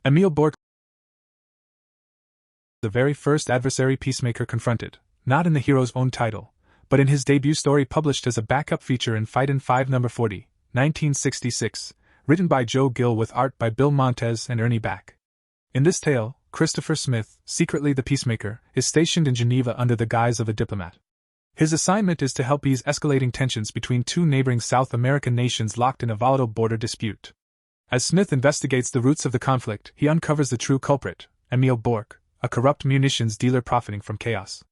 Emil Bork, the very first adversary Peacemaker confronted, not in the hero's own title, but in his debut story published as a backup feature in Fight in 5 No. 40, 1966, written by Joe Gill with art by Bill Montez and Ernie Back. In this tale, Christopher Smith, secretly the Peacemaker, is stationed in Geneva under the guise of a diplomat. His assignment is to help ease escalating tensions between two neighboring South American nations locked in a volatile border dispute. As Smith investigates the roots of the conflict, he uncovers the true culprit, Emil Bork, a corrupt munitions dealer profiting from chaos.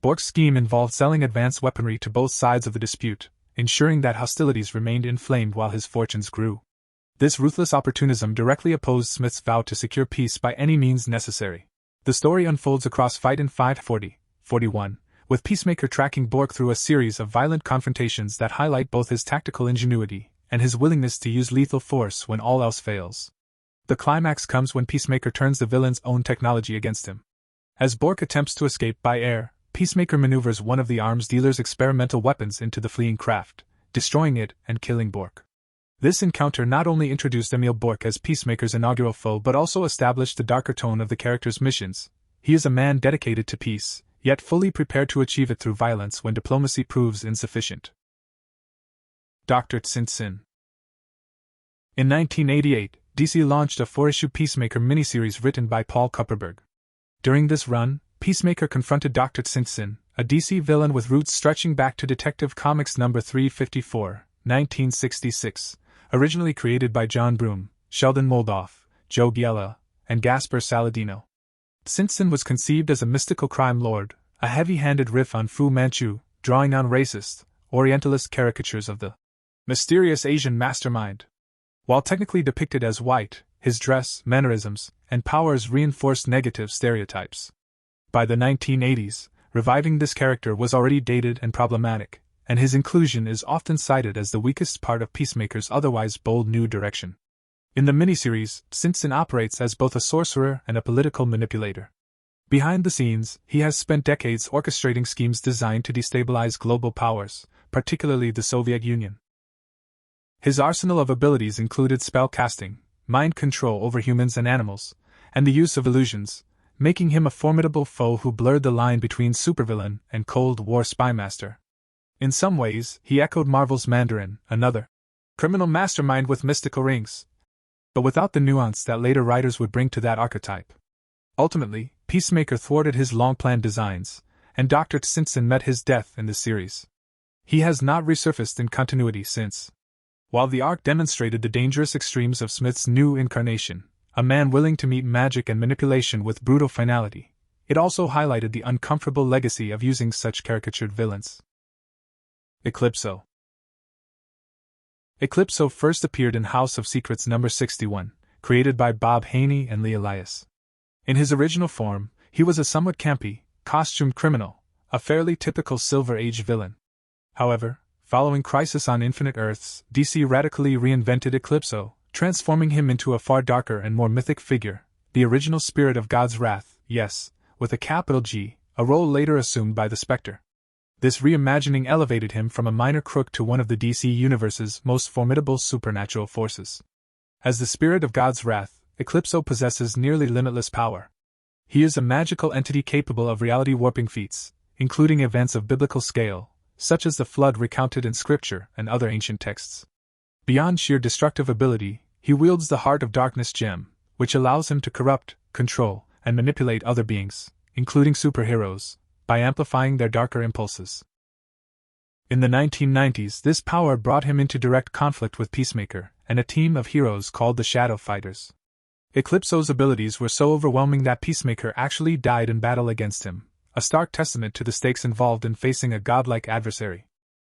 Bork's scheme involved selling advanced weaponry to both sides of the dispute, ensuring that hostilities remained inflamed while his fortunes grew. This ruthless opportunism directly opposed Smith's vow to secure peace by any means necessary. The story unfolds across Fight in 5:40-41, with Peacemaker tracking Bork through a series of violent confrontations that highlight both his tactical ingenuity and his willingness to use lethal force when all else fails. The climax comes when Peacemaker turns the villain's own technology against him. As Bork attempts to escape by air, Peacemaker maneuvers one of the arms dealer's experimental weapons into the fleeing craft, destroying it and killing Bork. This encounter not only introduced Emil Bork as Peacemaker's inaugural foe but also established the darker tone of the character's missions. He is a man dedicated to peace, yet fully prepared to achieve it through violence when diplomacy proves insufficient. Dr. Tzin-Tzin. In 1988, DC launched a 4-issue Peacemaker miniseries written by Paul Kupperberg. During this run, Peacemaker confronted Dr. Tzin-Tzin, a DC villain with roots stretching back to Detective Comics No. 354, 1966, originally created by John Broome, Sheldon Moldoff, Joe Giella, and Gaspar Saladino. Tzin-Tzin was conceived as a mystical crime lord, a heavy-handed riff on Fu Manchu, drawing on racist, Orientalist caricatures of the mysterious Asian mastermind. While technically depicted as white, his dress, mannerisms, and powers reinforced negative stereotypes. By the 1980s, reviving this character was already dated and problematic, and his inclusion is often cited as the weakest part of Peacemaker's otherwise bold new direction. In the miniseries, Tzin-Tzin operates as both a sorcerer and a political manipulator. Behind the scenes, he has spent decades orchestrating schemes designed to destabilize global powers, particularly the Soviet Union. His arsenal of abilities included spell casting, mind control over humans and animals, and the use of illusions, making him a formidable foe who blurred the line between supervillain and Cold War spymaster. In some ways, he echoed Marvel's Mandarin, another criminal mastermind with mystical rings, but without the nuance that later writers would bring to that archetype. Ultimately, Peacemaker thwarted his long-planned designs, and Dr. Tzin-Tzin met his death in the series. He has not resurfaced in continuity since. While the arc demonstrated the dangerous extremes of Smith's new incarnation, a man willing to meet magic and manipulation with brutal finality, it also highlighted the uncomfortable legacy of using such caricatured villains. Eclipso. Eclipso first appeared in House of Secrets No. 61, created by Bob Haney and Lee Elias. In his original form, he was a somewhat campy, costumed criminal, a fairly typical Silver Age villain. However, following Crisis on Infinite Earths, DC radically reinvented Eclipso, transforming him into a far darker and more mythic figure, the original spirit of God's wrath, yes, with a capital G, a role later assumed by the Spectre. This reimagining elevated him from a minor crook to one of the DC Universe's most formidable supernatural forces. As the spirit of God's wrath, Eclipso possesses nearly limitless power. He is a magical entity capable of reality-warping feats, including events of biblical scale, such as the flood recounted in Scripture and other ancient texts. Beyond sheer destructive ability, he wields the Heart of Darkness gem, which allows him to corrupt, control, and manipulate other beings, including superheroes, by amplifying their darker impulses. In the 1990s, this power brought him into direct conflict with Peacemaker and a team of heroes called the Shadow Fighters. Eclipso's abilities were so overwhelming that Peacemaker actually died in battle against him, a stark testament to the stakes involved in facing a godlike adversary.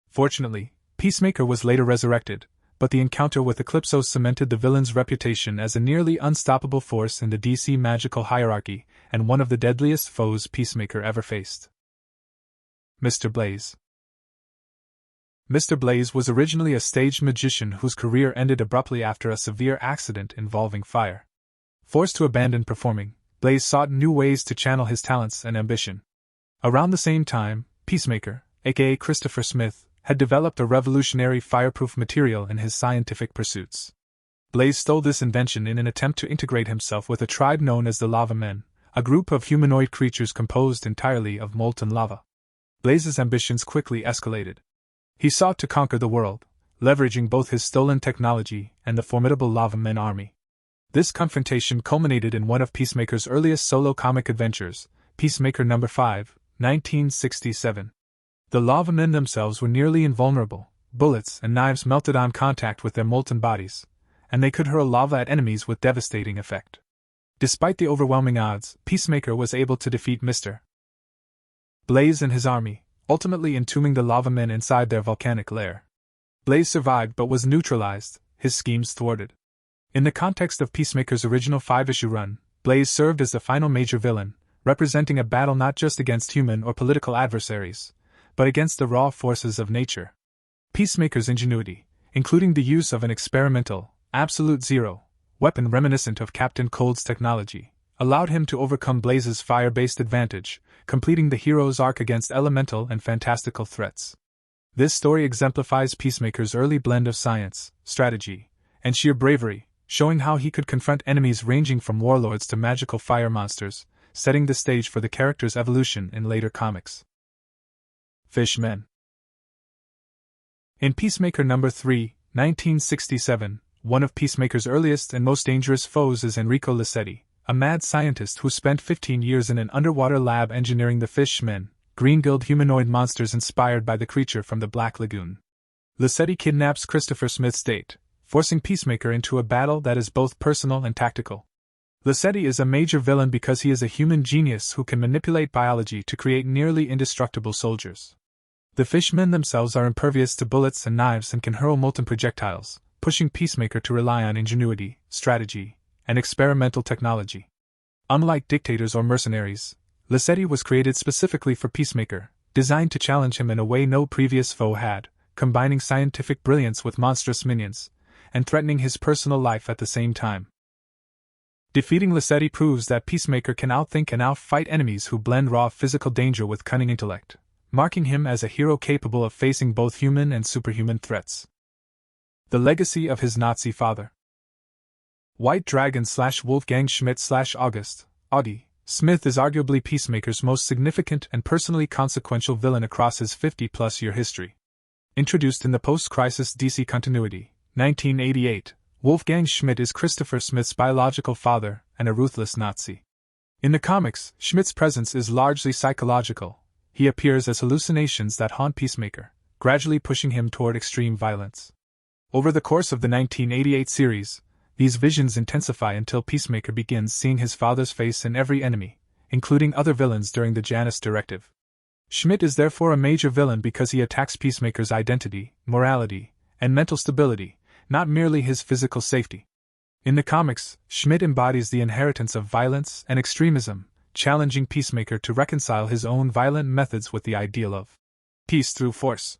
Fortunately, Peacemaker was later resurrected, but the encounter with Eclipso cemented the villain's reputation as a nearly unstoppable force in the DC magical hierarchy, and one of the deadliest foes Peacemaker ever faced. Mr. Blaze. Mr. Blaze was originally a staged magician whose career ended abruptly after a severe accident involving fire. Forced to abandon performing, Blaze sought new ways to channel his talents and ambition. Around the same time, Peacemaker, aka Christopher Smith, had developed a revolutionary fireproof material in his scientific pursuits. Blaze stole this invention in an attempt to integrate himself with a tribe known as the Lava Men, a group of humanoid creatures composed entirely of molten lava. Blaze's ambitions quickly escalated. He sought to conquer the world, leveraging both his stolen technology and the formidable Lava Men army. This confrontation culminated in one of Peacemaker's earliest solo comic adventures, Peacemaker No. 5, 1967. The Lava Men themselves were nearly invulnerable. Bullets and knives melted on contact with their molten bodies, and they could hurl lava at enemies with devastating effect. Despite the overwhelming odds, Peacemaker was able to defeat Mr. Blaze and his army, ultimately entombing the Lava Men inside their volcanic lair. Blaze survived but was neutralized, his schemes thwarted. In the context of Peacemaker's original 5-issue run, Blaze served as the final major villain, representing a battle not just against human or political adversaries, but against the raw forces of nature. Peacemaker's ingenuity, including the use of an experimental, Absolute Zero weapon reminiscent of Captain Cold's technology, allowed him to overcome Blaze's fire-based advantage, completing the hero's arc against elemental and fantastical threats. This story exemplifies Peacemaker's early blend of science, strategy, and sheer bravery, showing how he could confront enemies ranging from warlords to magical fire monsters, setting the stage for the character's evolution in later comics. Fishmen. In Peacemaker No. 3, 1967, one of Peacemaker's earliest and most dangerous foes is Enrico Lissetti, a mad scientist who spent 15 years in an underwater lab engineering the Fishmen, green-gilled humanoid monsters inspired by the creature from the Black Lagoon. Lissetti kidnaps Christopher Smith's date, forcing Peacemaker into a battle that is both personal and tactical. Lissetti is a major villain because he is a human genius who can manipulate biology to create nearly indestructible soldiers. The Fishmen themselves are impervious to bullets and knives and can hurl molten projectiles, pushing Peacemaker to rely on ingenuity, strategy, and experimental technology. Unlike dictators or mercenaries, Lissetti was created specifically for Peacemaker, designed to challenge him in a way no previous foe had, combining scientific brilliance with monstrous minions, and threatening his personal life at the same time. Defeating Lissetti proves that Peacemaker can outthink and outfight enemies who blend raw physical danger with cunning intellect, marking him as a hero capable of facing both human and superhuman threats. The legacy of his Nazi father. White Dragon / Wolfgang Schmidt / August, Augie, Smith is arguably Peacemaker's most significant and personally consequential villain across his 50-plus-year history. Introduced in the post-crisis DC continuity, 1988, Wolfgang Schmidt is Christopher Smith's biological father and a ruthless Nazi. In the comics, Schmidt's presence is largely psychological. He appears as hallucinations that haunt Peacemaker, gradually pushing him toward extreme violence. Over the course of the 1988 series, these visions intensify until Peacemaker begins seeing his father's face in every enemy, including other villains during the Janus Directive. Schmidt is therefore a major villain because he attacks Peacemaker's identity, morality, and mental stability, not merely his physical safety. In the comics, Schmidt embodies the inheritance of violence and extremism, challenging Peacemaker to reconcile his own violent methods with the ideal of peace through force.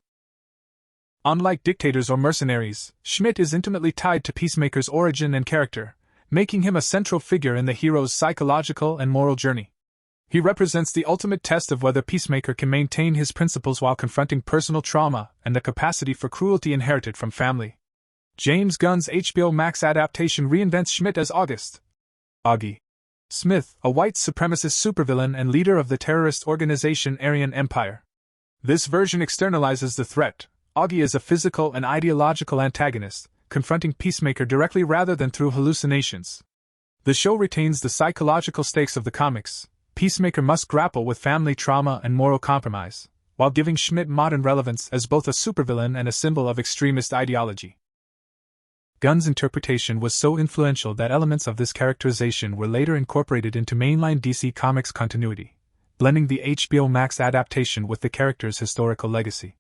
Unlike dictators or mercenaries, Schmidt is intimately tied to Peacemaker's origin and character, making him a central figure in the hero's psychological and moral journey. He represents the ultimate test of whether Peacemaker can maintain his principles while confronting personal trauma and the capacity for cruelty inherited from family. James Gunn's HBO Max adaptation reinvents Schmidt as Augie Smith, a white supremacist supervillain and leader of the terrorist organization Aryan Empire. This version externalizes the threat. Augie is a physical and ideological antagonist, confronting Peacemaker directly rather than through hallucinations. The show retains the psychological stakes of the comics. Peacemaker must grapple with family trauma and moral compromise, while giving Schmidt modern relevance as both a supervillain and a symbol of extremist ideology. Gunn's interpretation was so influential that elements of this characterization were later incorporated into mainline DC Comics continuity, blending the HBO Max adaptation with the character's historical legacy.